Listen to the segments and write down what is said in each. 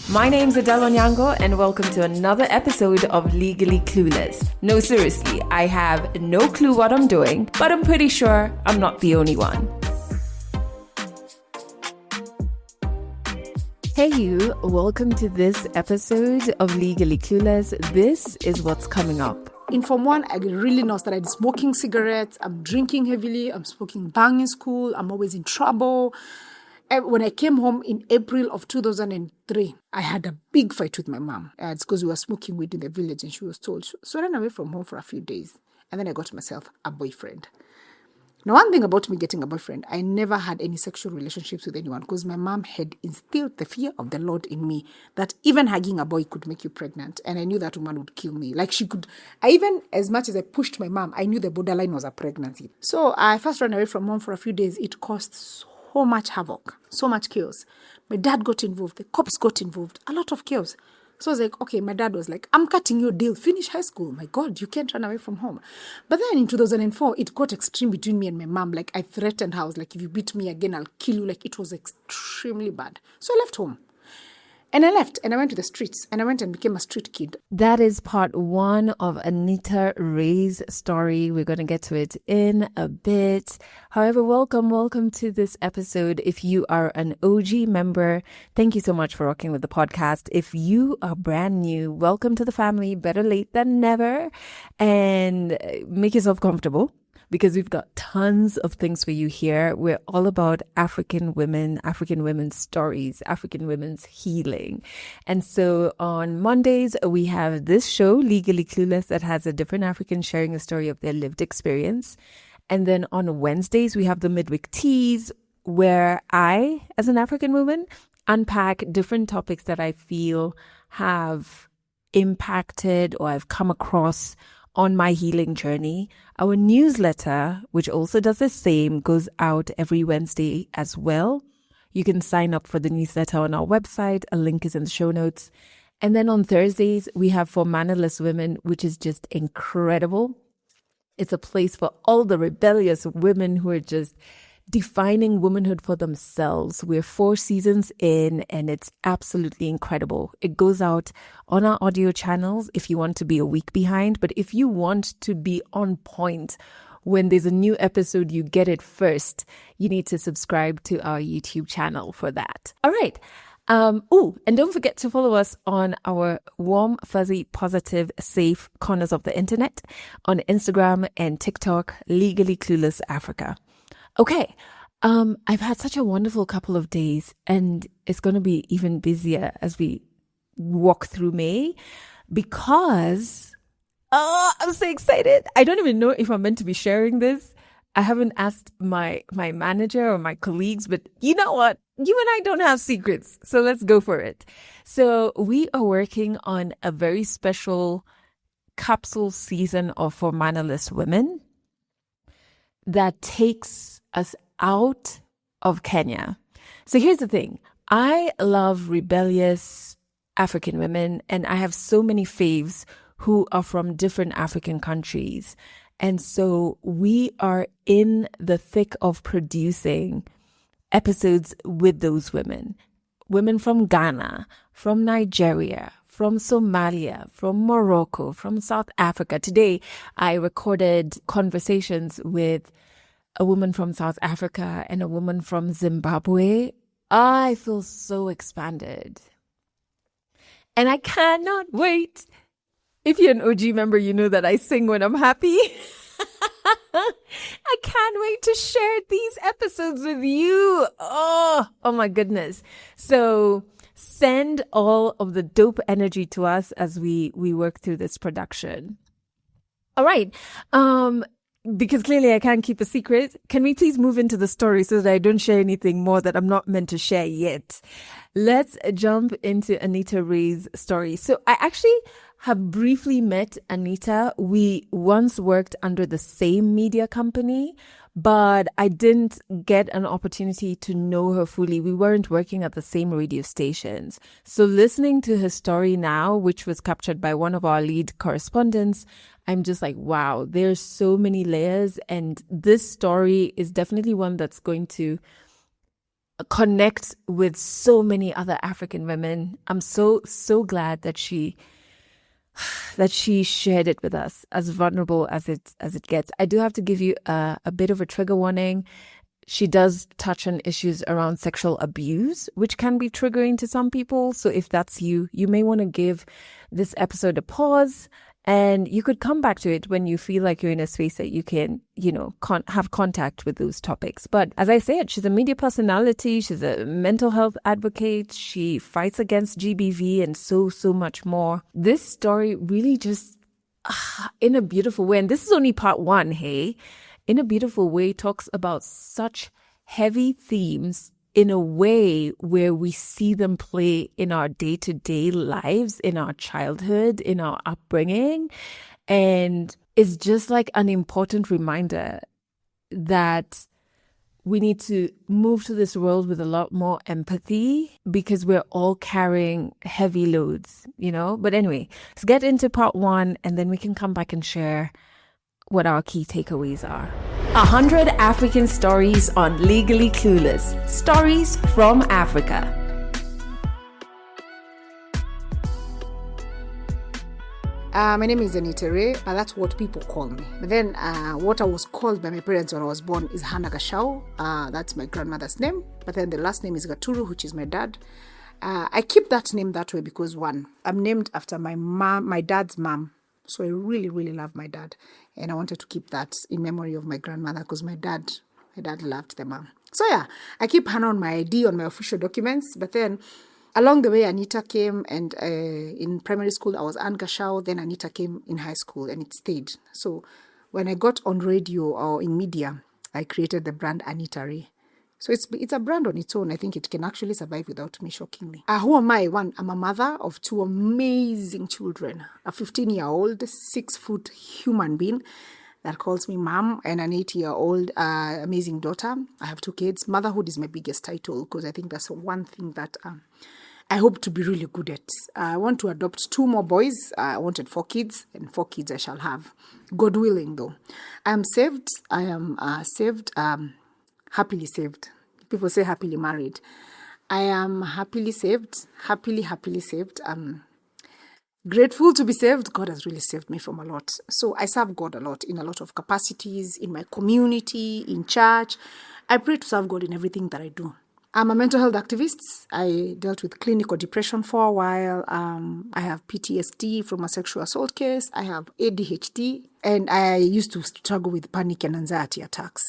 My name's Adele Onyango, and welcome to another episode of Legally Clueless. No, seriously, I have no clue what I'm doing, but I'm pretty sure I'm not the only one. Hey you, welcome to this episode of Legally Clueless. This is what's coming up. In Form 1, I really now started smoking cigarettes. I'm drinking heavily. I'm smoking bang in school. I'm always in trouble. And when I came home in April of 2003, I had a big fight with my mom. It's because we were smoking weed in the village and she was told. So I ran away from home for a few days. And then I got myself a boyfriend. Now, one thing about me getting a boyfriend, I never had any sexual relationships with anyone because my mom had instilled the fear of the Lord in me that even hugging a boy could make you pregnant. And I knew that woman would kill me. As much as I pushed my mom, I knew the borderline was a pregnancy. So I first ran away from home for a few days. It caused so much havoc, so much chaos. My dad got involved. The cops got involved. A lot of chaos. So I was like, okay, my dad was like, I'm cutting your deal. Finish high school. My God, you can't run away from home. But then in 2004, it got extreme between me and my mom. Like, I threatened her. I was like, if you beat me again, I'll kill you. Like, it was extremely bad. So I left home. And I left and I went to the streets and I went and became a street kid. That is part one of Annitah Rae's story. We're going to get to it in a bit. However, welcome to this episode. If you are an OG member, thank you so much for rocking with the podcast. If you are brand new, welcome to the family. Better late than never. And make yourself comfortable, because we've got tons of things for you here. We're all about African women, African women's stories, African women's healing. And so on Mondays, we have this show, Legally Clueless, that has a different African sharing a story of their lived experience. And then on Wednesdays, we have the Midweek Teas, where I, as an African woman, unpack different topics that I feel have impacted or I've come across on my healing journey. Our newsletter, which also does the same, goes out every Wednesday as well. You can sign up for the newsletter on our website. A link is in the show notes. And then on Thursdays, we have For Mannerless Women, which is just incredible. It's a place for all the rebellious women who are just defining womanhood for themselves. We're 4 seasons in and it's absolutely incredible. It goes out on our audio channels if you want to be a week behind, but if you want to be on point when there's a new episode, you get it first. You need to subscribe to our YouTube channel for that. All right. And don't forget to follow us on our warm, fuzzy, positive, safe corners of the internet on Instagram and TikTok, Legally Clueless Africa. Okay, I've had such a wonderful couple of days and it's going to be even busier as we walk through May because, I'm so excited. I don't even know if I'm meant to be sharing this. I haven't asked my manager or my colleagues, but you know what? You and I don't have secrets, so let's go for it. So we are working on a very special capsule season of For Mannerless Women that takes us out of Kenya. So here's the thing. I love rebellious African women, and I have so many faves who are from different African countries. And so we are in the thick of producing episodes with those women. Women from Ghana, from Nigeria, from Somalia, from Morocco, from South Africa. Today, I recorded conversations with a woman from South Africa and a woman from Zimbabwe. I feel so expanded. And I cannot wait. If you're an OG member, you know that I sing when I'm happy. I can't wait to share these episodes with you. Oh my goodness. So send all of the dope energy to us as we work through this production. All right. Because clearly I can't keep a secret, can we please move into the story so that I don't share anything more that I'm not meant to share yet? Let's jump into Annitah Rae's story. So I actually have briefly met Annitah. We once worked under the same media company, but I didn't get an opportunity to know her fully. We weren't working at the same radio stations. So listening to her story now, which was captured by one of our lead correspondents, I'm just like, wow, there's so many layers. And this story is definitely one that's going to connect with so many other African women. I'm so glad that she shared it with us, as vulnerable as it gets. I do have to give you a bit of a trigger warning. She does touch on issues around sexual abuse, which can be triggering to some people. So if that's you, you may want to give this episode a pause, and you could come back to it when you feel like you're in a space that you can, have contact with those topics. But as I said, she's a media personality. She's a mental health advocate. She fights against GBV and so much more. This story really just, in a beautiful way, and this is only part one, hey, in a beautiful way, talks about such heavy themes in a way where we see them play in our day-to-day lives, in our childhood, in our upbringing. And it's just like an important reminder that we need to move to this world with a lot more empathy, because we're all carrying heavy loads, But anyway, let's get into part one, and then we can come back and share what our key takeaways are. 100 African stories on Legally Clueless. Stories from Africa. My name is Annitah Rae, but that's what people call me. But then what I was called by my parents when I was born is Hannah Gashau. That's my grandmother's name. But then the last name is Gaturu, which is my dad. I keep that name that way because, one, I'm named after my dad's mom. So I really, really love my dad. And I wanted to keep that in memory of my grandmother because my dad loved the mom. So yeah, I keep Hannah on my ID, on my official documents. But then along the way, Annitah came, and in primary school, I was Ann Gashau. Then Annitah came in high school, and it stayed. So when I got on radio or in media, I created the brand Annitah Rae. So it's a brand on its own. I think it can actually survive without me, shockingly. Who am I? One, I'm a mother of two amazing children. A 15-year-old, 6-foot human being that calls me mom, and an 8-year-old amazing daughter. I have 2 kids. Motherhood is my biggest title because I think that's one thing that I hope to be really good at. I want to adopt 2 more boys. I wanted 4 kids, and 4 kids I shall have. God willing, though. I am saved. I am saved. Happily saved. People say happily married. I am happily saved. Happily saved. I'm grateful to be saved. God has really saved me from a lot. So I serve God a lot in a lot of capacities, in my community, in church. I pray to serve God in everything that I do. I'm a mental health activist. I dealt with clinical depression for a while. I have PTSD from a sexual assault case. I have ADHD. And I used to struggle with panic and anxiety attacks.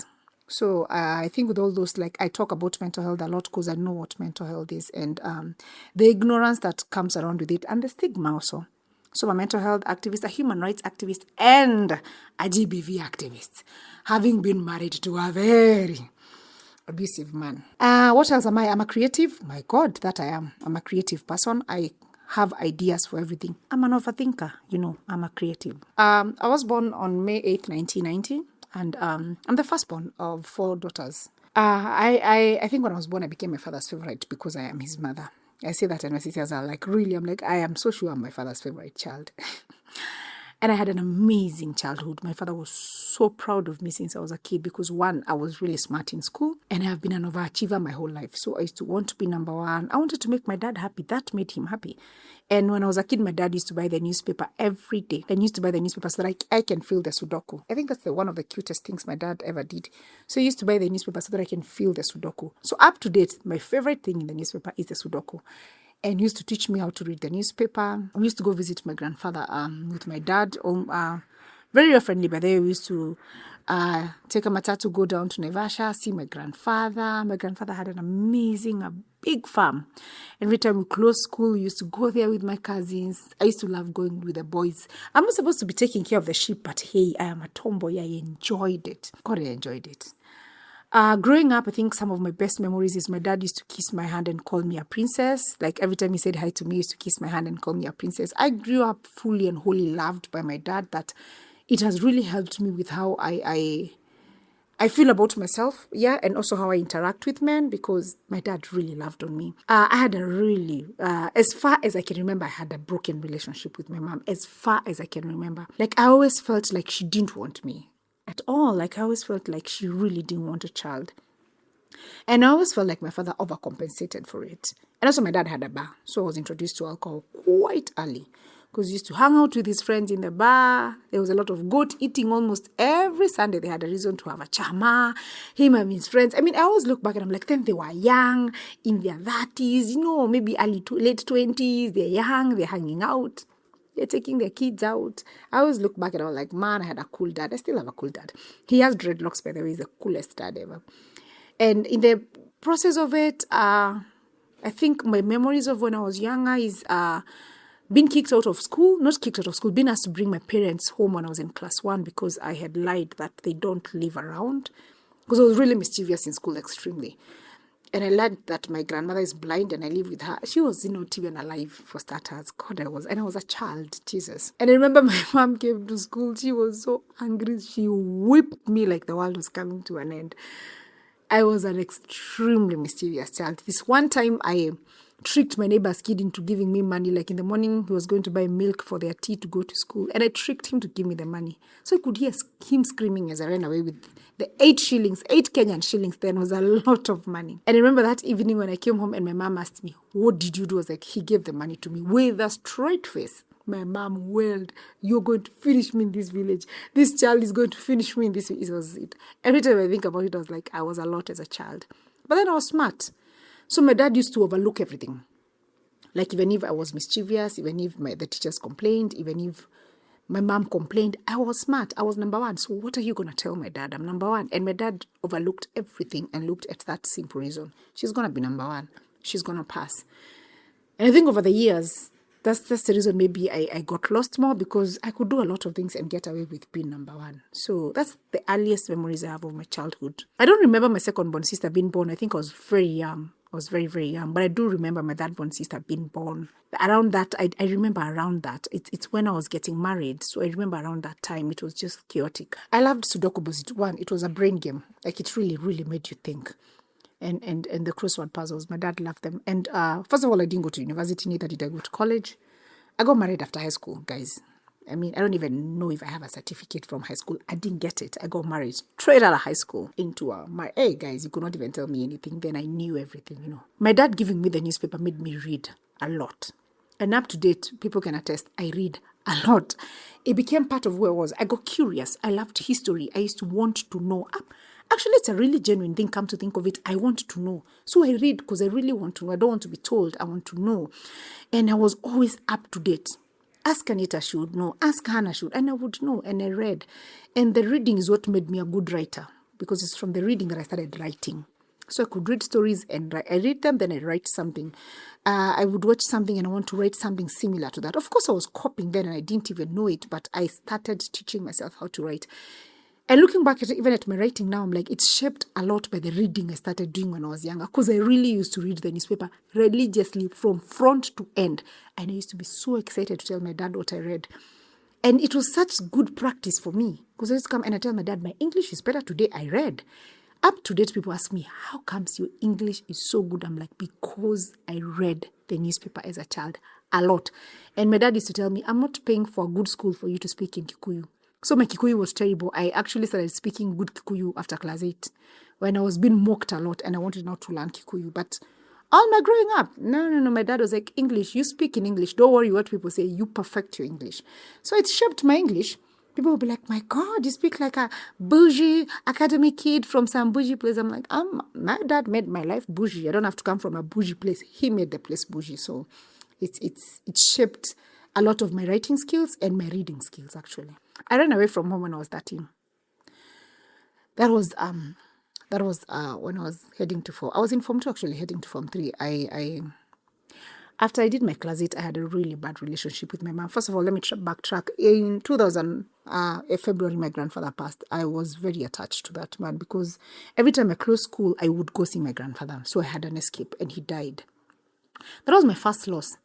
So I think with all those, I talk about mental health a lot because I know what mental health is, and the ignorance that comes around with it, and the stigma also. So I'm a mental health activist, a human rights activist, and a GBV activist, having been married to a very abusive man. What else am I? I'm a creative. My God, that I am. I'm a creative person. I have ideas for everything. I'm an overthinker. I'm a creative. I was born on May 8th, 1990. And I'm the firstborn of 4 daughters. I think when I was born, I became my father's favorite because I am his mother. I say that, and my sisters are like, really? I'm like, I am so sure I'm my father's favorite child. And I had an amazing childhood. My father was so proud of me since I was a kid because, one, I was really smart in school, and I have been an overachiever my whole life. So I used to want to be number one. I wanted to make my dad happy. That made him happy. And when I was a kid, my dad used to buy the newspaper every day. And used to buy the newspaper so that I can feel the Sudoku. I think that's one of the cutest things my dad ever did. So he used to buy the newspaper so that I can feel the Sudoku. So up to date, my favorite thing in the newspaper is the Sudoku. And he used to teach me how to read the newspaper. I used to go visit my grandfather with my dad. Very oftenly, by the way, we used to take a matatu, go down to Naivasha, see my grandfather. My grandfather had an amazing, a big farm. Every time we closed school, we used to go there with my cousins. I used to love going with the boys. I'm not supposed to be taking care of the sheep, but hey, I am a tomboy. I enjoyed it. God, I enjoyed it. Growing up, I think some of my best memories is my dad used to kiss my hand and call me a princess. Like every time he said hi to me, he used to kiss my hand and call me a princess. I grew up fully and wholly loved by my dad, that it has really helped me with how I feel about myself, and also how I interact with men, because my dad really loved on me. I had a really, as far as I can remember, I had a broken relationship with my mom, as far as I can remember. I always felt like she didn't want me at all. I always felt like she really didn't want a child. And I always felt like my father overcompensated for it. And also my dad had a bar, so I was introduced to alcohol quite early. Because he used to hang out with his friends in the bar. There was a lot of goat eating almost every Sunday. They had a reason to have a chama, him and his friends. I mean, I always look back and I'm like, then they were young, in their 30s, maybe late 20s. They're young, they're hanging out. They're taking their kids out. I always look back and I was like, man, I had a cool dad. I still have a cool dad. He has dreadlocks, by the way. He's the coolest dad ever. And in the process of it, I think my memories of when I was younger is being kicked out of school. Not kicked out of school, being asked to bring my parents home when I was in class 1 because I had lied that they don't live around. Because I was really mischievous in school, extremely. And I learned that my grandmother is blind and I live with her. She was not even alive, for starters. God, I was a child, Jesus. And I remember my mom came to school. She was so angry. She whipped me like the world was coming to an end. I was an extremely mischievous child. This one time I tricked my neighbor's kid into giving me money. Like in the morning, he was going to buy milk for their tea to go to school. And I tricked him to give me the money. So I could hear him screaming as I ran away with the 8 shillings. 8 Kenyan shillings then was a lot of money. And I remember that evening when I came home and my mom asked me, what did you do? I was like, he gave the money to me with a straight face. My mom wailed, you're going to finish me in this village. This child is going to finish me in this. It was it. Every time I think about it, I was like, I was a lot as a child. But then I was smart. So my dad used to overlook everything. Like even if I was mischievous, even if the teachers complained, even if my mom complained, I was smart. I was number 1. So what are you going to tell my dad? I'm number 1. And my dad overlooked everything and looked at that simple reason. She's going to be number 1. She's going to pass. And I think over the years, that's the reason maybe I got lost more, because I could do a lot of things and get away with being number 1. So that's the earliest memories I have of my childhood. I don't remember my second-born sister being born. I think I was very young. I was very, very young. But I do remember my third-born sister being born. Around that, I remember around that. It's when I was getting married. So I remember around that time, it was just chaotic. I loved Sudoku because it was a brain game. Like it really, really made you think. And the crossword puzzles, my dad loved them. And first of all, I didn't go to university, neither did I go to college. I got married after high school, guys. I mean, I don't even know if I have a certificate from high school. I didn't get it. I got married straight out of high school into hey, guys, you could not even tell me anything. Then I knew everything, My dad giving me the newspaper made me read a lot. And up to date, people can attest, I read a lot. It became part of who I was. I got curious. I loved history. I used to want to know. Actually, it's a really genuine thing, come to think of it. I want to know. So I read because I really want to know. I don't want to be told. I want to know. And I was always up to date. Ask Annitah, she would know. Ask Hannah, she would. And I would know. And I read. And the reading is what made me a good writer, because it's from the reading that I started writing. So I could read stories and I read them, then I write something. I would watch something and I want to write something similar to that. Of course, I was copying then and I didn't even know it, but I started teaching myself how to write. And looking back at even at my writing now, I'm like, it's shaped a lot by the reading I started doing when I was younger, because I really used to read the newspaper religiously from front to end. And I used to be so excited to tell my dad what I read. And it was such good practice for me, because I used to come and I tell my dad, my English is better today, I read. Up to date, people ask me, how comes your English is so good? I'm like, because I read the newspaper as a child a lot. And my dad used to tell me, I'm not paying for a good school for you to speak in Kikuyu. So my Kikuyu was terrible. I actually started speaking good Kikuyu after class 8, when I was being mocked a lot and I wanted not to learn Kikuyu. But all my growing up, no. My dad was like, English, you speak in English. Don't worry what people say. You perfect your English. So it shaped my English. People will be like, my God, you speak like a bougie academy kid from some bougie place. I'm like, my dad made my life bougie. I don't have to come from a bougie place. He made the place bougie. So it shaped a lot of my writing skills and my reading skills, actually. I ran away from home when I was 13. That was when I was heading to Form. I was in Form 2, actually, heading to Form 3. After I did my class 8, I had a really bad relationship with my mom. First of all, let me backtrack. In 2000, February, my grandfather passed. I was very attached to that man, because every time I closed school, I would go see my grandfather. So I had an escape, and he died. That was my first loss,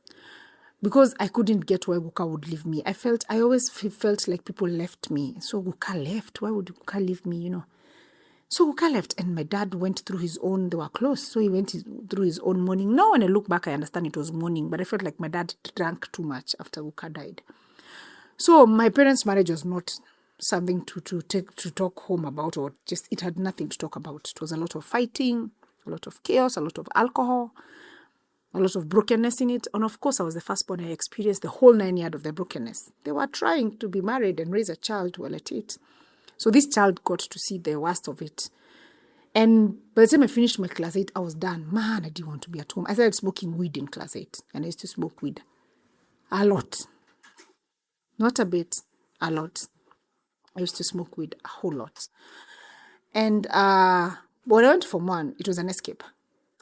because I couldn't get where Guka would leave me. I always felt like people left me. So Guka left. Why would Guka leave me, So Guka left, and my dad went through his own, they were close, so he went through his own mourning. Now when I look back, I understand it was mourning, but I felt like my dad drank too much after Guka died. So my parents' marriage was not something to talk home about, or just, it had nothing to talk about. It was a lot of fighting. A lot of chaos, a lot of alcohol, a lot of brokenness in it. And of course, I was the firstborn. I experienced the whole 9 yards of the brokenness. They were trying to be married and raise a child while at it. So this child got to see the worst of it. And by the time I finished my class 8, I was done. Man, I didn't want to be at home. I started smoking weed in class 8. And I used to smoke weed. A lot. Not a bit. A lot. I used to smoke weed a whole lot. And when I went to Form 1, it was an escape.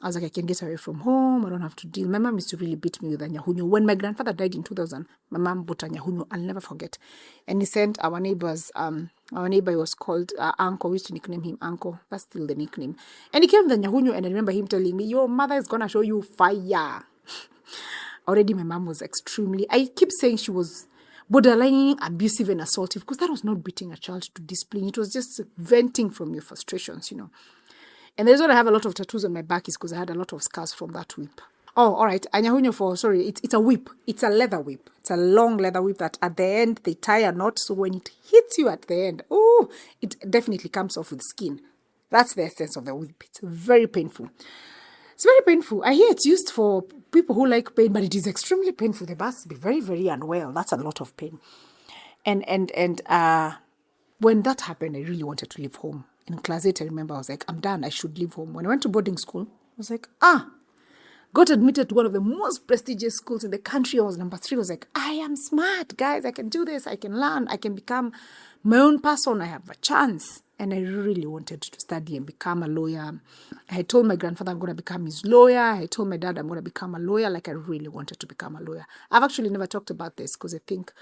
I was like, I can get away from home. I don't have to deal. My mom used to really beat me with a nyahunyo. When my grandfather died in 2000, my mom bought a nyahunyo. I'll never forget. And he sent our neighbors, our neighbor was called Uncle. We used to nickname him Uncle. That's still the nickname. And he came with the nyahunyo, and I remember him telling me, your mother is going to show you fire. Already my mom was extremely, I keep saying she was borderline abusive and assaultive, because that was not beating a child to discipline. It was just venting from your frustrations, And the reason I have a lot of tattoos on my back is because I had a lot of scars from that whip. Oh, all right. Anyahunyo it's a whip. It's a leather whip. It's a long leather whip that at the end they tie a knot. So when it hits you at the end, it definitely comes off with skin. That's the essence of the whip. It's very painful. It's very painful. I hear it's used for people who like pain, but it is extremely painful. They must be very, very unwell. That's a lot of pain. And when that happened, I really wanted to leave home. In class 8, I remember I was like, I'm done. I should leave home. When I went to boarding school, I was like, got admitted to one of the most prestigious schools in the country. I was number 3. I was like, I am smart, guys. I can do this. I can learn. I can become my own person. I have a chance. And I really wanted to study and become a lawyer. I told my grandfather I'm going to become his lawyer. I told my dad I'm going to become a lawyer. Like, I really wanted to become a lawyer. I've actually never talked about this because I think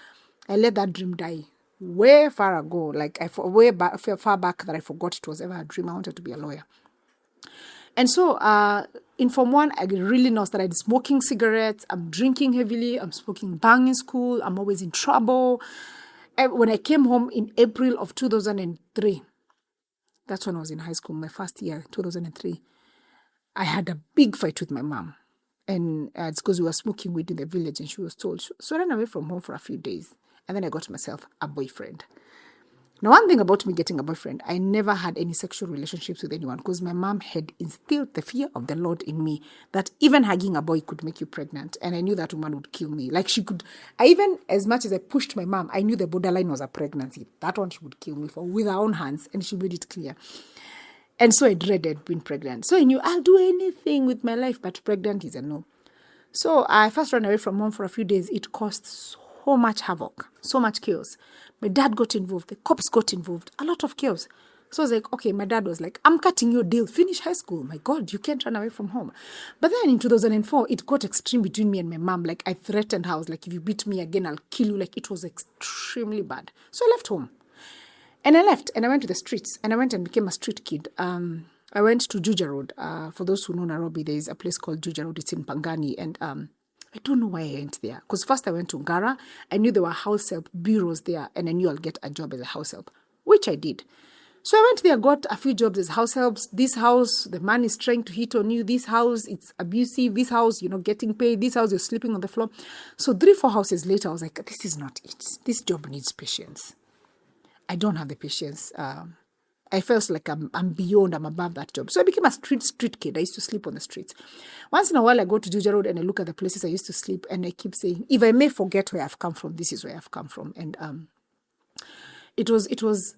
I let that dream die way far ago. Like, far back that I forgot it was ever a dream. I wanted to be a lawyer. And so in Form 1, I really now started smoking cigarettes. I'm drinking heavily. I'm smoking bang in school. I'm always in trouble. And when I came home in April of 2003, that's when I was in high school, my first year, 2003, I had a big fight with my mom. And it's because we were smoking weed in the village, and she was told. So I ran away from home for a few days. And then I got myself a boyfriend. Now, one thing about me getting a boyfriend, I never had any sexual relationships with anyone because my mom had instilled the fear of the Lord in me that even hugging a boy could make you pregnant. And I knew that woman would kill me. Like, as much as I pushed my mom, I knew the borderline was a pregnancy. That one she would kill me for with her own hands, and she made it clear. And so I dreaded being pregnant. So I knew I'll do anything with my life, but pregnant is a no. So I first ran away from home for a few days. It caused so much havoc, so much chaos. My dad got involved. The cops got involved. A lot of chaos. So I was like, okay, my dad was like, I'm cutting your deal. Finish high school. My God, you can't run away from home. But then in 2004, it got extreme between me and my mom. Like, I threatened her. I was like, if you beat me again, I'll kill you. Like, it was extremely bad. So I left home. And I left and I went to the streets. And I went and became a street kid. I went to Juja Road. For those who know Nairobi, there is a place called Juja Road. It's in Pangani. And I don't know why I went there. Because first I went to Ngara. I knew there were house help bureaus there. And I knew I'll get a job as a house help, which I did. So I went there, got a few jobs as house helps. This house, the man is trying to hit on you. This house, it's abusive. This house, you're not getting paid. This house, you're sleeping on the floor. So 3-4 houses later, I was like, this is not it. This job needs patience. I don't have the patience. I felt like I'm beyond, I'm above that job. So I became a street kid. I used to sleep on the streets. Once in a while, I go to Juja Road and I look at the places I used to sleep, and I keep saying, if I may forget where I've come from, this is where I've come from. And it was,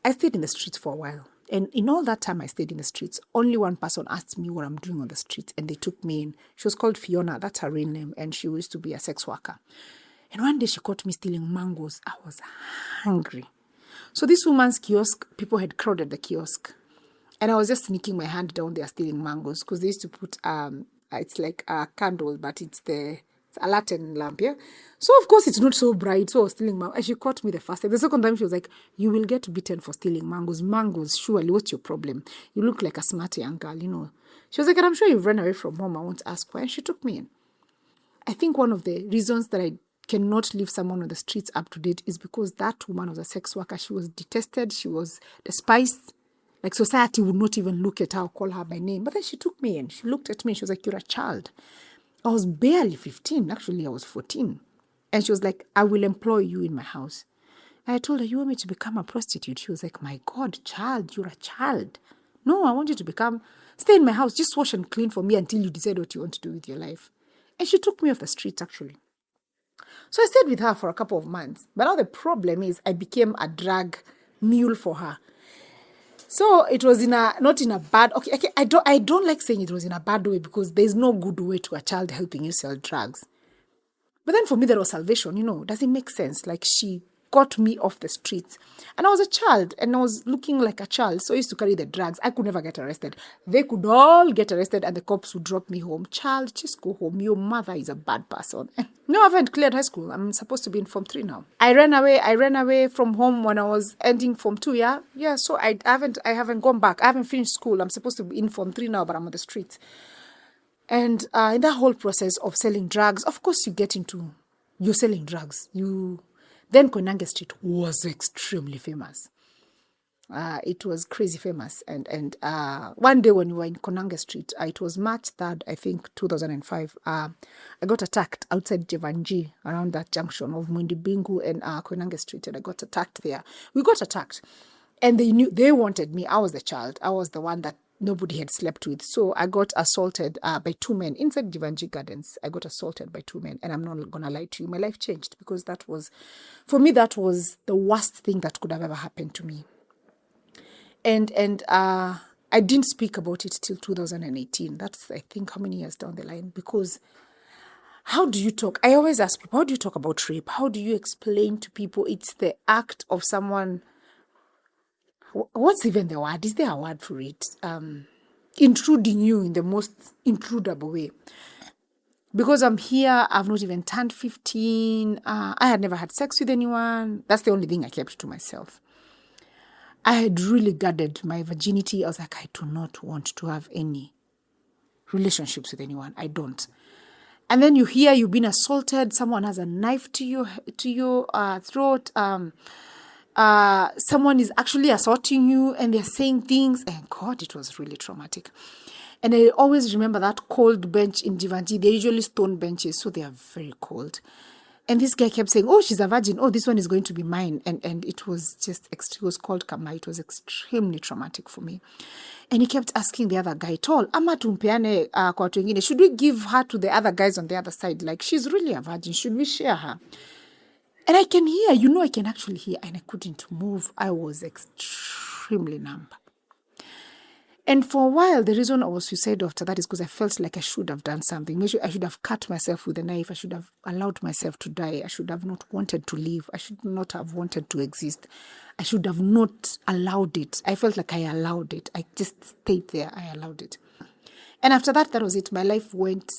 I stayed in the streets for a while. And in all that time I stayed in the streets, only one person asked me what I'm doing on the streets, and they took me in. She was called Fiona. That's her real name. And she used to be a sex worker. And one day she caught me stealing mangoes. I was hungry. So this woman's kiosk, people had crowded the kiosk. And I was just sneaking my hand down there stealing mangoes, because they used to put, it's like a candle, but it's a Latin lamp, yeah? So, of course, it's not so bright. So I was stealing mangoes. And she caught me the first time. The second time, she was like, you will get beaten for stealing mangoes. Mangoes, surely, what's your problem? You look like a smart young girl, She was like, and I'm sure you've run away from home. I won't ask why. And she took me in. I think one of the reasons that I cannot leave someone on the streets up to date is because that woman was a sex worker. She was detested. She was despised. Like, society would not even look at her or call her by name. But then she took me in. She looked at me and she was like, you're a child. I was barely 15. Actually, I was 14. And she was like, I will employ you in my house. And I told her, you want me to become a prostitute? She was like, my God, child, you're a child. No, I want you to become Stay in my house, just wash and clean for me until you decide what you want to do with your life. And she took me off the street, actually. So I stayed with her for a couple of months. But now the problem is I became a drag mule for her. So it was not in a bad, okay, I don't like saying it was in a bad way, because there's no good way to a child helping you sell drugs. But then for me, that was salvation, does it make sense? Like, she got me off the streets. And I was a child, and I was looking like a child. So I used to carry the drugs. I could never get arrested. They could all get arrested, and the cops would drop me home. Child, just go home. Your mother is a bad person. No, I haven't cleared high school. I'm supposed to be in Form 3 now. I ran away from home when I was ending Form 2, yeah? Yeah, so I haven't gone back. I haven't finished school. I'm supposed to be in Form 3 now, but I'm on the streets. And in that whole process of selling drugs, of course, you're selling drugs. Then Koinange Street was extremely famous. It was crazy famous. And one day when we were in Koinange Street, it was March 3rd, I think, 2005. I got attacked outside Jevanji, around that junction of Mwindibingu and Koinange Street, and I got attacked there. We got attacked. And they wanted me. I was the child. I was the one that nobody had slept with. So I got assaulted by two men inside Jivanji Gardens. I got assaulted by two men. And I'm not going to lie to you. My life changed, because for me, that was the worst thing that could have ever happened to me. And I didn't speak about it till 2018. That's, I think, how many years down the line? Because how do you talk? I always ask people, how do you talk about rape? How do you explain to people it's the act of someone... What's even the word? Is there a word for it? Intruding you in the most intrudable way. Because I'm here, I've not even turned 15. I had never had sex with anyone. That's the only thing I kept to myself. I had really guarded my virginity. I was like, I do not want to have any relationships with anyone. I don't. And then you hear you've been assaulted. Someone has a knife to your throat. Someone is actually assaulting you, and they're saying things, and God, it was really traumatic. And I always remember that cold bench in Jivanji. They're usually stone benches, so they are very cold. And this guy kept saying, oh, she's a virgin. Oh, this one is going to be mine. And it was it was called Kama. It was extremely traumatic for me. And he kept asking the other guy, tall, ama tumpeane kwa watu wengine. Should we give her to the other guys on the other side? Like, she's really a virgin. Should we share her? And I can hear, I can actually hear, and I couldn't move. I was extremely numb. And for a while, the reason I was suicidal after that is because I felt like I should have done something. Maybe I should have cut myself with a knife. I should have allowed myself to die. I should have not wanted to live. I should not have wanted to exist. I should have not allowed it. I felt like I allowed it. I just stayed there. I allowed it. And after that, that was it. My life went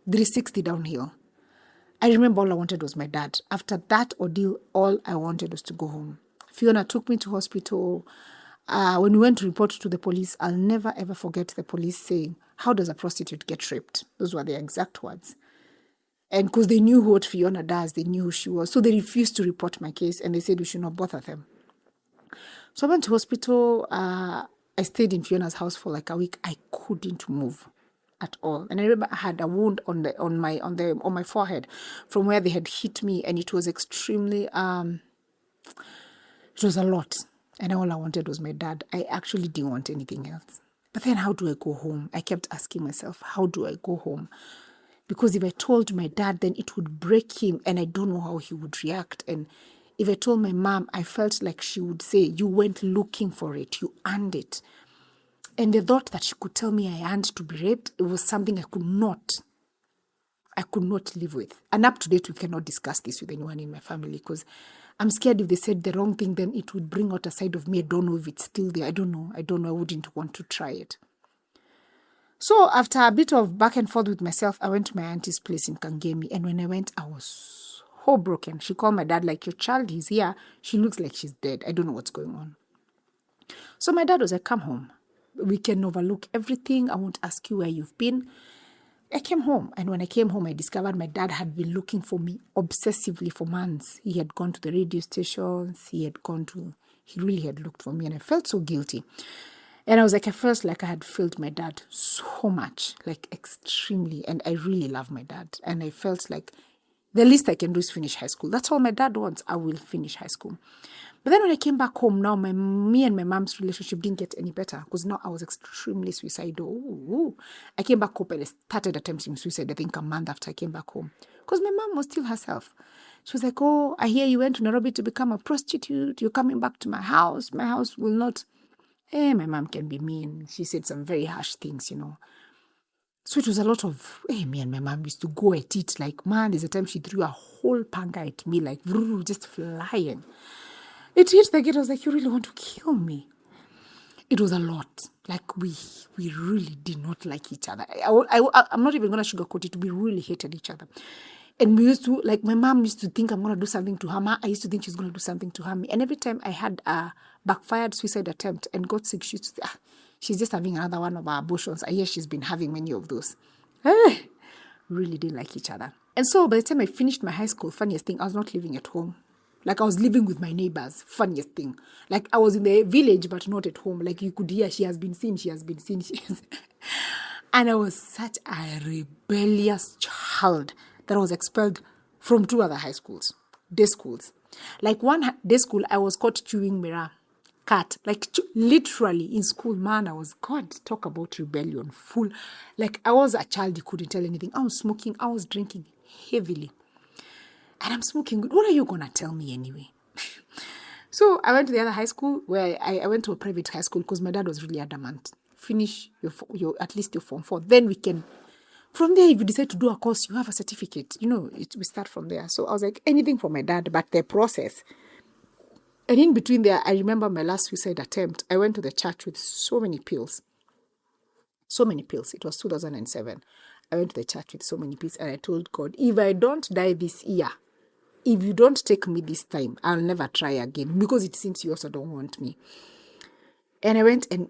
360 downhill. I remember all I wanted was my dad. After that ordeal, all I wanted was to go home. Fiona took me to hospital. When we went to report to the police, I'll never ever forget the police saying, how does a prostitute get raped? Those were the exact words. And because they knew what Fiona does, they knew who she was. So they refused to report my case, and they said we should not bother them. So I went to hospital. I stayed in Fiona's house for like a week. I couldn't move at all. And I remember I had a wound on my forehead from where they had hit me, and it was extremely it was a lot. And all I wanted was my dad. I actually didn't want anything else. But then how do I go home? I kept asking myself, how do I go home? Because if I told my dad, then it would break him, and I don't know how he would react. And if I told my mom, I felt like she would say, you went looking for it, you earned it. And the thought that she could tell me I earned to be raped, it was something I could not live with. And up to date, we cannot discuss this with anyone in my family, because I'm scared if they said the wrong thing, then it would bring out a side of me. I don't know if it's still there. I don't know. I wouldn't want to try it. So after a bit of back and forth with myself, I went to my auntie's place in Kangemi. And when I went, I was so broken. She called my dad like, your child is here. She looks like she's dead. I don't know what's going on. So my dad was like, come home. We can overlook everything. I won't ask you where you've been. I came home, and when I came home, I discovered my dad had been looking for me obsessively for months. He had gone to the radio stations. He really had looked for me, and I felt so guilty. And I felt like I had failed my dad so much, like extremely, and I really love my dad. And I felt like the least I can do is finish high school. That's all my dad wants. I will finish high school. But then when I came back home, now me and my mom's relationship didn't get any better because now I was extremely suicidal. Ooh. I came back home and I started attempting suicide, I think a month after I came back home. Because my mom was still herself. She was like, oh, I hear you went to Nairobi to become a prostitute. You're coming back to my house. My house will not. My mom can be mean. She said some very harsh things, So it was a lot of, me and my mom used to go at it. Like, man, there's a time she threw a whole panga at me, like, just flying. It hit the gate. I was like, you really want to kill me? It was a lot. Like, we really did not like each other. I'm not even going to sugarcoat it. We really hated each other. And we used to, like, my mom used to think I'm going to do something to harm her. I used to think she's going to do something to harm me. And every time I had a backfired suicide attempt and got sick, she used to say, she's just having another one of our abortions. I hear she's been having many of those. Really didn't like each other. And so by the time I finished my high school, funniest thing, I was not living at home. Like, I was living with my neighbors. Funniest thing. Like, I was in the village, but not at home. Like, you could hear, she has been seen. And I was such a rebellious child that I was expelled from 2 other high schools, day schools. Like, one day school, I was caught chewing mirror, cat. Like, literally in school, man, I was, God, talk about rebellion, full. Like, I was a child, you couldn't tell anything. I was smoking, I was drinking heavily. And I'm smoking good. What are you going to tell me anyway? So I went to the other high school where I went to a private high school because my dad was really adamant. Finish your at least your form 4. Then we can, from there, if you decide to do a course, you have a certificate. We start from there. So I was like, anything for my dad, but the process. And in between there, I remember my last suicide attempt. I went to the church with so many pills. So many pills. It was 2007. I went to the church with so many pills and I told God, if I don't die this year, if you don't take me this time, I'll never try again because it seems you also don't want me. And I went and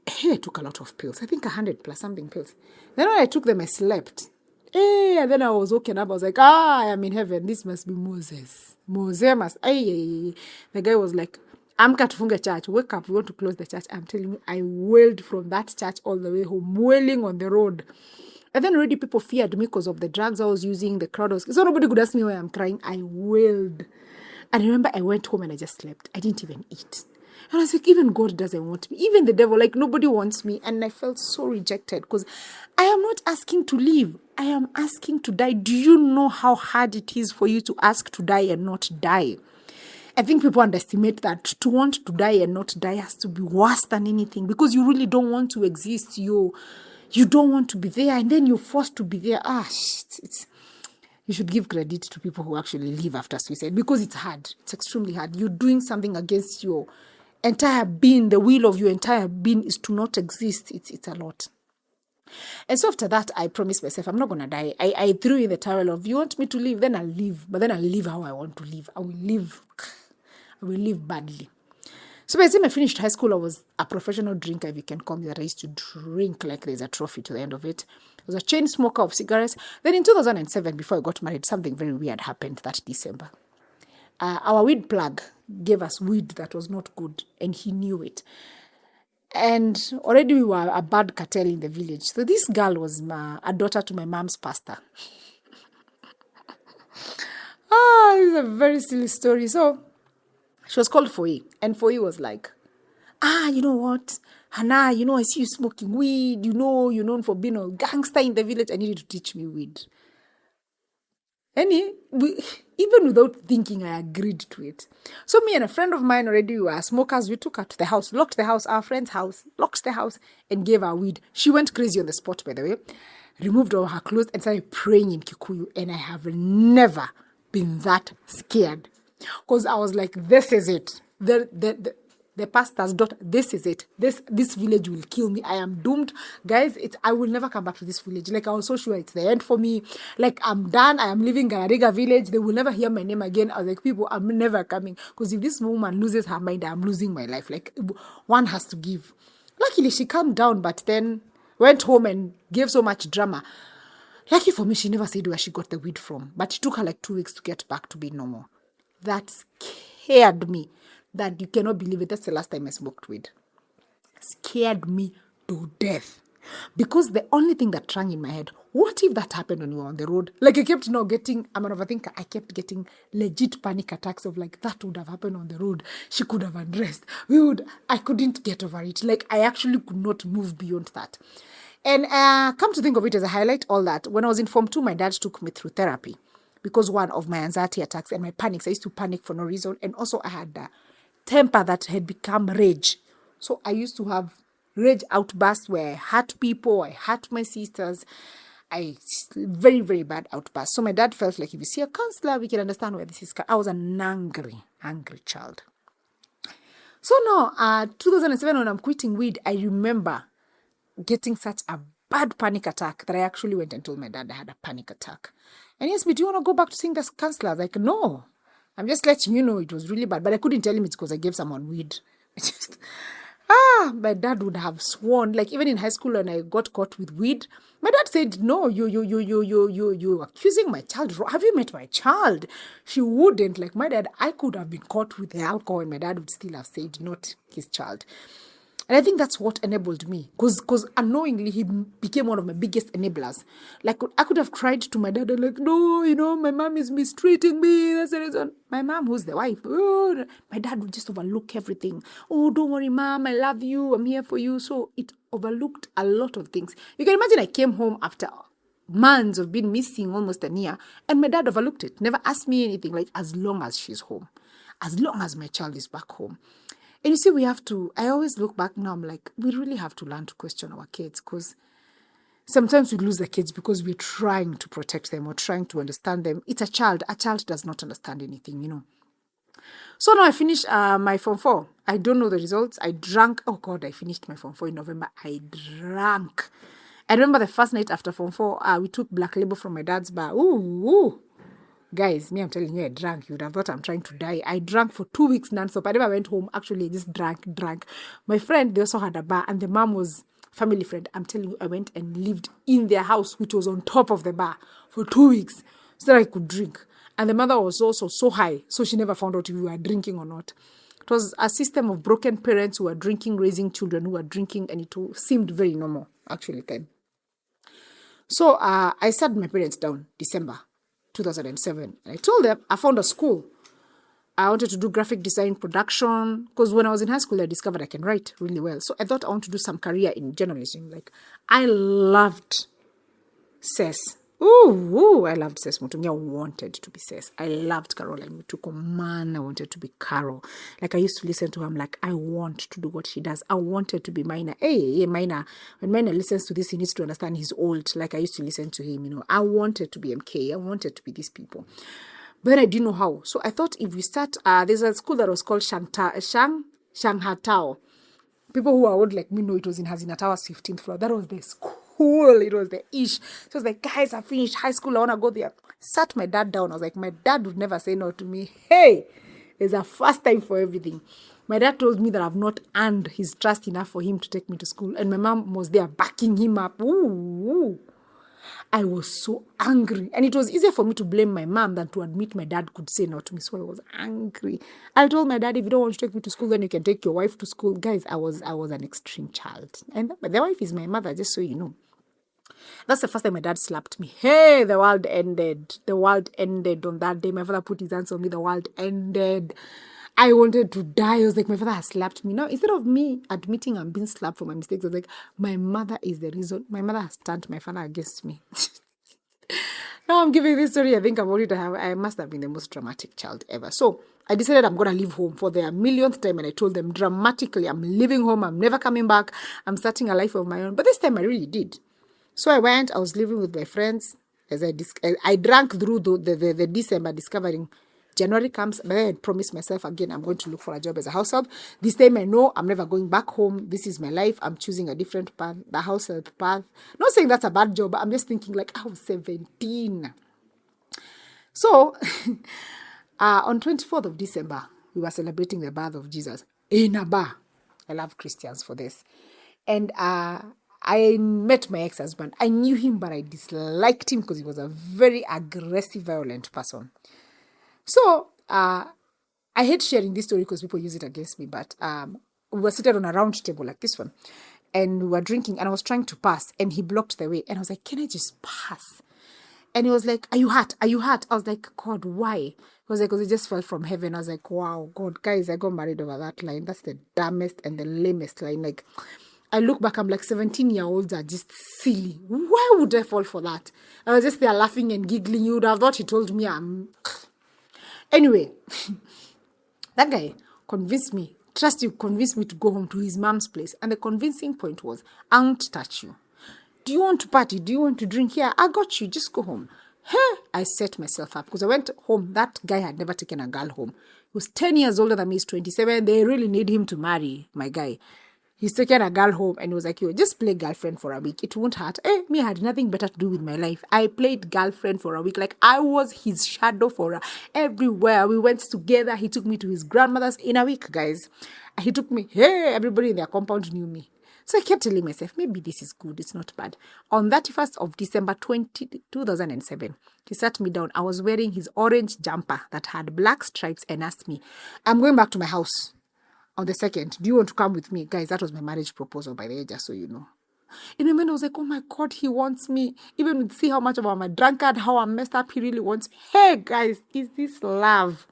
I took a lot of pills. I think 100 plus something pills. Then when I took them, I slept. And then I was woken up. I was like, I am in heaven. This must be Moses. Moses must. The guy was like, I'm Katufunga church. Wake up. We want to close the church. I'm telling you, I wailed from that church all the way home, wailing on the road. And then already people feared me because of the drugs I was using, the crowd was... So nobody could ask me why I'm crying. I wailed. And I remember I went home and I just slept. I didn't even eat. And I was like, even God doesn't want me. Even the devil, like nobody wants me. And I felt so rejected because I am not asking to live. I am asking to die. Do you know how hard it is for you to ask to die and not die? I think people underestimate that to want to die and not die has to be worse than anything because you really don't want to exist. You don't want to be there, and then you're forced to be there. You should give credit to people who actually live after suicide because it's hard. It's extremely hard. You're doing something against your entire being. The will of your entire being is to not exist. It's a lot. And so after that, I promised myself, I'm not going to die. I threw in the towel of, you want me to live? Then I'll live. But then I'll live how I want to live. I will live badly. So by the time I finished high school, I was a professional drinker, if you can call me that. I used to drink like there's a trophy to the end of it. I was a chain smoker of cigarettes. Then in 2007, before I got married, something very weird happened that December. Our weed plug gave us weed that was not good, and he knew it. And already we were a bad cartel in the village. So this girl was a daughter to my mom's pastor. It's a very silly story. So she was called Foyi. And Foyi was like, you know what? Hannah, I see you smoking weed. You're known for being a gangster in the village. I need you to teach me weed. Even without thinking, I agreed to it. So me and a friend of mine already were smokers. We took her to the house, locked the house, our friend's house, locked the house, and gave her weed. She went crazy on the spot, by the way. Removed all her clothes and started praying in Kikuyu. And I have never been that scared. Because I was like, this is it. The pastor's daughter, this is it. This village will kill me. I am doomed. Guys, I will never come back to this village. Like, I was so sure it's the end for me. Like, I'm done. I am leaving Garariga village. They will never hear my name again. I was like, people, I'm never coming. Because if this woman loses her mind, I'm losing my life. Like, one has to give. Luckily, she calmed down, but then went home and gave so much drama. Lucky for me, she never said where she got the weed from. But it took her like 2 weeks to get back to being normal. That scared me. That you cannot believe it. That's the last time I smoked weed. Scared me to death. Because the only thing that rang in my head, what if that happened when we were on the road? Like, I kept getting, I'm an overthinker. I kept getting legit panic attacks of like, that would have happened on the road. She could have undressed. I couldn't get over it. Like, I actually could not move beyond that. And come to think of it, as a highlight all that, when I was in Form 2, my dad took me through therapy because one of my anxiety attacks and my panics, I used to panic for no reason. And also I had temper that had become rage. So I used to have rage outbursts where I hurt people, I hurt my sisters. Very, very bad outbursts. So my dad felt like, if you see a counselor, we can understand where this is. I was an angry child. So now, 2007, when I'm quitting weed, I remember getting such a bad panic attack that I actually went and told my dad I had a panic attack. And he asked me, do you want to go back to seeing the counselor? I was like, no, I'm just letting you know it was really bad. But I couldn't tell him it's because I gave someone weed. My dad would have sworn, like even in high school when I got caught with weed, my dad said, no, you accusing my child. Have you met my child? She wouldn't. Like my dad, I could have been caught with the alcohol and my dad would still have said, not his child. And I think that's what enabled me, because unknowingly he became one of my biggest enablers. Like I could have cried to my dad and like, no, my mom is mistreating me. That's the reason. My mom, who's the wife, my dad would just overlook everything. Oh, don't worry, mom, I love you. I'm here for you. So it overlooked a lot of things. You can imagine I came home after months of being missing, almost a year, and my dad overlooked it. Never asked me anything. Like as long as she's home, as long as my child is back home. And you see, I always look back now, I'm like, we really have to learn to question our kids, because sometimes we lose the kids because we're trying to protect them or trying to understand them. It's a child. A child does not understand anything. So now I finished my Form 4. I don't know the results. I drank. Oh, God, I finished my Form 4 in November. I drank. I remember the first night after Form 4, we took Black Label from my dad's bar. Ooh. Guys, I'm telling you, I drank. You would have thought I'm trying to die. I drank for 2 weeks non-stop. I never went home. Actually, I just drank. My friend, they also had a bar, and the mom was family friend. I'm telling you, I went and lived in their house, which was on top of the bar, for 2 weeks, so that I could drink. And the mother was also so high, so she never found out if we were drinking or not. It was a system of broken parents who were drinking, raising children who were drinking, and it seemed very normal, actually, then. So I sat my parents down, December 2007. And I told them I found a school. I wanted to do graphic design production, because when I was in high school, I discovered I can write really well. So I thought I want to do some career in journalism. Like, I loved Ses. I loved Ses Mutungi. I wanted to be Ses. I loved Caroline Mutuko. Man, I wanted to be Carol. Like, I used to listen to her. I'm like, I want to do what she does. I wanted to be Minor. Hey, Minor. When Minor listens to this, he needs to understand he's old. Like, I used to listen to him, I wanted to be MK. I wanted to be these people. But I didn't know how. So I thought if we start, there's a school that was called Shanghatao. People who are old like me know it was in Hazina Tower's 15th floor. That was the school. It was the ish. So I was like, guys, I finished high school. I want to go there. Sat my dad down. I was like, my dad would never say no to me. Hey, there's a first time for everything. My dad told me that I've not earned his trust enough for him to take me to school. And my mom was there backing him up. Ooh. I was so angry. And it was easier for me to blame my mom than to admit my dad could say no to me. So I was angry. I told my dad, if you don't want to take me to school, then you can take your wife to school. Guys, I was an extreme child. And the wife is my mother, just so you know. That's the first time my dad slapped me. Hey, the world ended. The world ended on that day. My father put his hands on me. The world ended. I wanted to die. I was like, my father has slapped me. Now, instead of me admitting I'm being slapped for my mistakes, I was like, my mother is the reason. My mother has turned my father against me. Now I'm giving this story. I think I must have been the most dramatic child ever. So I decided I'm going to leave home for the millionth time. And I told them dramatically, I'm leaving home. I'm never coming back. I'm starting a life of my own. But this time I really did. So I was living with my friends. As I drank through the December, discovering January comes, but then I promised myself again, I'm going to look for a job as a house help. This time I know I'm never going back home. This is my life. I'm choosing a different path, the house help path. Not saying that's a bad job, but I'm just thinking like I was 17. So on 24th of December, we were celebrating the birth of Jesus in a bar. I love Christians for this. And I met my ex-husband. I knew him, but I disliked him because he was a very aggressive, violent person. So, I hate sharing this story because people use it against me, but we were seated on a round table like this one. and we were drinking, and I was trying to pass, and he blocked the way. And I was like, can I just pass? And he was like, are you hurt? Are you hurt? I was like, God, why? He was like, because it just fell from heaven. I was like, wow, God, guys, I got married over that line. That's the dumbest and the lamest line. Like, I look back, I'm like, 17-year-olds are just silly. Why would I fall for that? I was just there laughing and giggling. You would have thought he told me Anyway, that guy convinced me, convinced me to go home to his mom's place. And the convincing point was, I won't touch you. Do you want to party? Do you want to drink? Here, I got you. Just go home. Hey, I set myself up because I went home. That guy had never taken a girl home. He was 10 years older than me. He's 27. They really need him to marry my guy. He's taken a girl home and he was like, yo, just play girlfriend for a week. It won't hurt. Me, I had nothing better to do with my life. I played girlfriend for a week. Like, I was his shadow for everywhere. We went together. He took me to his grandmother's in a week, guys. He took me, everybody in their compound knew me. So I kept telling myself, maybe this is good. It's not bad. On 31st of December 2007, he sat me down. I was wearing his orange jumper that had black stripes and asked me, I'm going back to my house on the 2nd. Do you want to come with me? Guys, that was my marriage proposal, by the way, just so you know. In a minute, I was like, oh my God, he wants me. Even with see how much of I'm a drunkard, how I'm messed up, he really wants me. Hey, guys, is this love?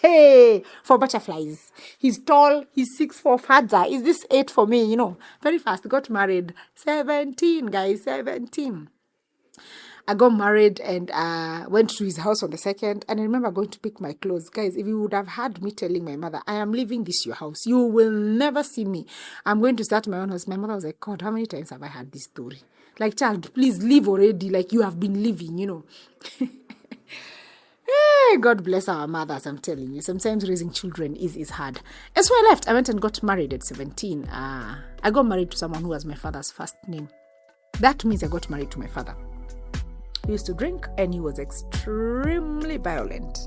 Hey, for butterflies. He's tall, he's 6'4", Fadza. Is this 8 for me? You know, very fast. Got married. 17, guys, 17. I got married and went to his house on the 2nd. And I remember going to pick my clothes. Guys, if you would have heard me telling my mother, I am leaving this your house. You will never see me. I'm going to start my own house. My mother was like, God, how many times have I had this story? Like, child, please leave already. Like, you have been living, you know. Hey, God bless our mothers, I'm telling you. Sometimes raising children is hard. And so I left. I went and got married at 17. I got married to someone who was my father's first name. That means I got married to my father. He used to drink and he was extremely violent.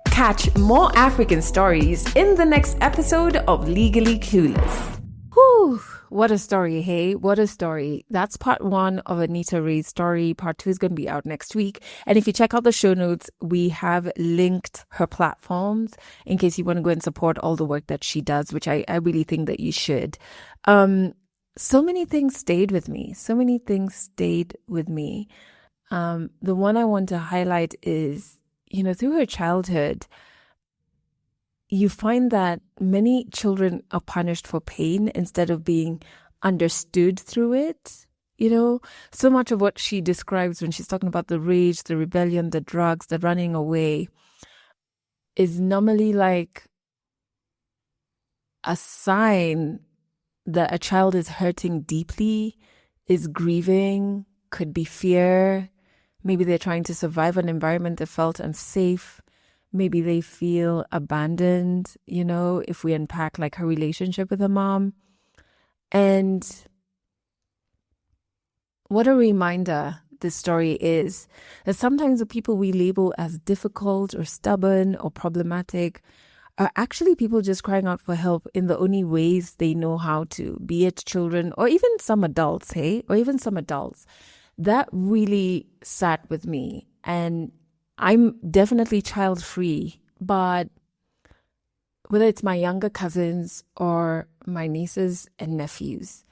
Catch more African stories in the next episode of Legally Clueless. Whew, what a story, hey? What a story. That's part 1 of Annitah Rae's story. Part 2 is going to be out next week. And if you check out the show notes, we have linked her platforms in case you want to go and support all the work that she does, which I really think that you should. So many things stayed with me. The one I want to highlight is, through her childhood, you find that many children are punished for pain instead of being understood through it. So much of what she describes when she's talking about the rage, the rebellion, the drugs, the running away is normally like a sign that a child is hurting deeply, is grieving, could be fear. Maybe they're trying to survive an environment that felt unsafe. Maybe they feel abandoned, if we unpack like her relationship with her mom. And what a reminder this story is that sometimes the people we label as difficult or stubborn or problematic are actually people just crying out for help in the only ways they know how to, be it children or even some adults, That really sat with me. And I'm definitely child-free, but whether it's my younger cousins or my nieces and nephews,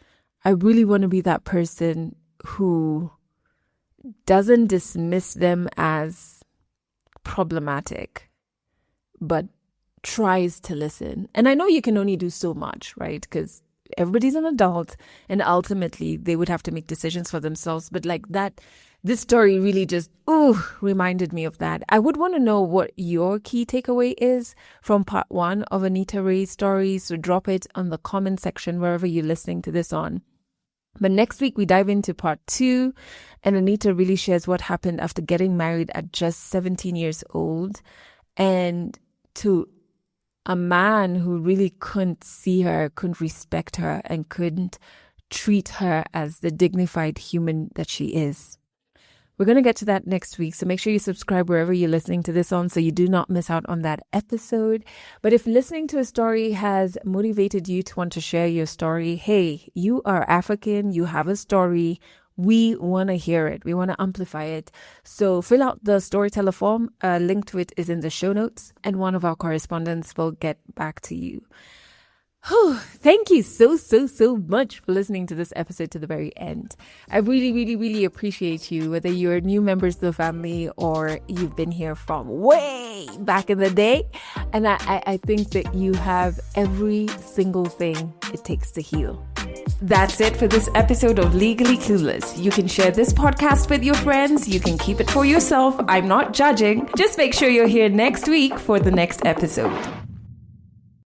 I really want to be that person who doesn't dismiss them as problematic, but tries to listen. And I know you can only do so much, right? Because everybody's an adult and ultimately they would have to make decisions for themselves. But like that, this story really just, reminded me of that. I would want to know what your key takeaway is from part 1 of Annitah Rae's story. So drop it on the comment section wherever you're listening to this on. But next week we dive into part 2 and Annitah really shares what happened after getting married at just 17 years old and to a man who really couldn't see her, couldn't respect her, and couldn't treat her as the dignified human that she is. We're going to get to that next week, so make sure you subscribe wherever you're listening to this on so you do not miss out on that episode. But if listening to a story has motivated you to want to share your story, hey, you are African, you have a story. We want to hear it. We want to amplify it. So fill out the storyteller form. A link to it is in the show notes, and one of our correspondents will get back to you. Thank you so much for listening to this episode to the very end. I really appreciate you, whether you're new members of the family or you've been here from way back in the day. And I think that you have every single thing it takes to heal. That's it for this episode of Legally Clueless. You can share this podcast with your friends. You can keep it for yourself. I'm not judging. Just make sure you're here next week for the next episode.